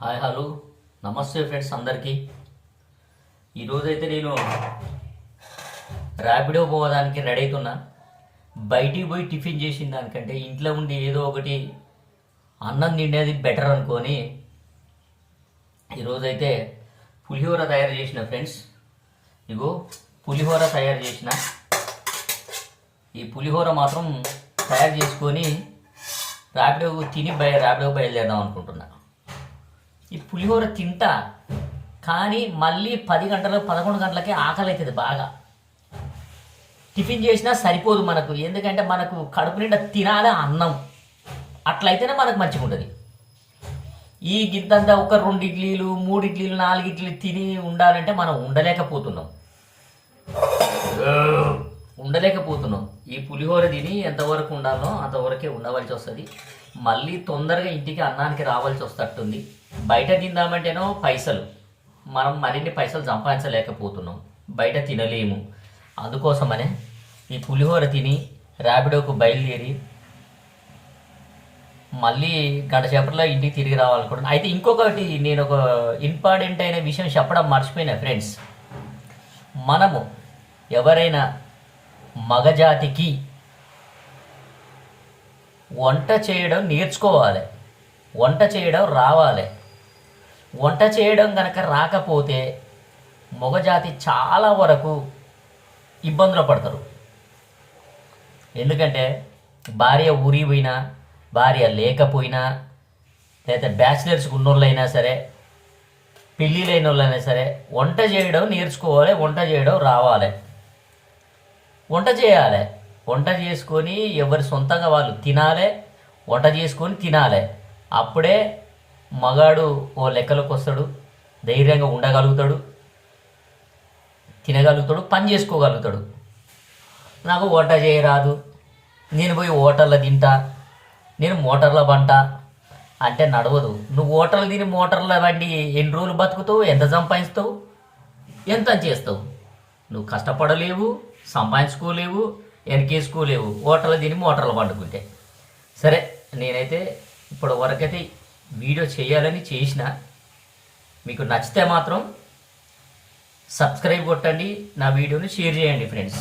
Hi hello నమస్తే friends అందరికీ. ఈరోజైతే నేను ర్యాపిడో పోవడానికి రెడీ అవుతున్నా. బయటికి పోయి టిఫిన్ చేసిన దానికంటే ఇంట్లో ఉండి ఏదో ఒకటి అన్నం తినేది బెటర్ అనుకొని ఈరోజైతే పులిహోర తయారు చేసిన ఫ్రెండ్స్. ఇగో పులిహోర తయారు చేసిన. ఈ పులిహోర మాత్రం తయారు చేసుకొని ర్యాపిడో ర్యాపిడో బయలుదేరదాం అనుకుంటున్నా. ఈ పులిహోర తింటా కానీ మళ్ళీ 10 గంటలు 11 గంటలకే ఆకలి అవుతుంది బాగా. టిఫిన్ చేసినా సరిపోదు మనకు, ఎందుకంటే మనకు కడుపు నిండా తినాలి అన్నం. అట్లయితేనే మనకు మంచిగా ఉంటుంది. ఈ గిద్దంతా ఒక 2 ఇడ్లీలు 3 ఇడ్లీలు 4 ఇడ్లీలు తిని ఉండాలంటే మనం ఉండలేకపోతున్నాం. ఈ పులిహోర తిని ఎంతవరకు ఉండాలో అంతవరకే ఉండవలసి వస్తుంది. మళ్ళీ తొందరగా ఇంటికి అన్నానికి రావాల్సి వస్తట్టుంది. బయట తిందామంటేనో పైసలు, మనం మరిన్ని పైసలు సంపాదించలేకపోతున్నాం, బయట తినలేము. అందుకోసమనే ఈ పులిహోర తిని ర్యాపిడోకు బయలుదేరి మళ్ళీ గంట సేపట్లో ఇంటికి తిరిగి రావాలనుకుంటున్నాను. అయితే ఇంకొకటి నేను ఒక ఇంపార్టెంట్ అయిన విషయం చెప్పడం మర్చిపోయినా ఫ్రెండ్స్. మనము ఎవరైనా మగజాతికి వంట చేయడం నేర్చుకోవాలి, వంట చేయడం రావాలి. వంట చేయడం కనుక రాకపోతే మగజాతి చాలా వరకు ఇబ్బందులు పడతారు. ఎందుకంటే భార్య ఊరికి పోయినా, భార్య లేకపోయినా, లేదా బ్యాచిలర్స్ ఉన్నోళ్ళైనా సరే, పెళ్ళిళ్ళైన వాళ్ళైనా సరే వంట చేయడం నేర్చుకోవాలి, వంట చేయడం రావాలి. వంట చేయాలి, వంట చేసుకొని ఎవరి సొంతంగా వాళ్ళు తినాలి, వంట చేసుకొని తినాలి. అప్పుడే మగాడు ఓ లెక్కలోకి వస్తాడు, ధైర్యంగా ఉండగలుగుతాడు, తినగలుగుతాడు, పని చేసుకోగలుగుతాడు. నాకు వంట చేయరాదు, నేను పోయి హోటల్లో తింటా, నేను మోటార్లో బంటా అంటే నడవదు. నువ్వు హోటల్ తిని మోటార్లో బండి ఎన్ని రోజులు బతుకుతావు, ఎంత సంపాదిస్తావు, ఎంత చేస్తావు? నువ్వు కష్టపడలేవు, సంపాదించుకోలేవు, వెనకేసుకోలేవు హోటల్ తిని మోటార్లు పండుకుంటే. సరే, నేనైతే ఇప్పుడు వరకైతే వీడియో చేయాలని చేసిన. మీకు నచ్చితే మాత్రం సబ్స్క్రైబ్ కొట్టండి, నా వీడియోని షేర్ చేయండి ఫ్రెండ్స్.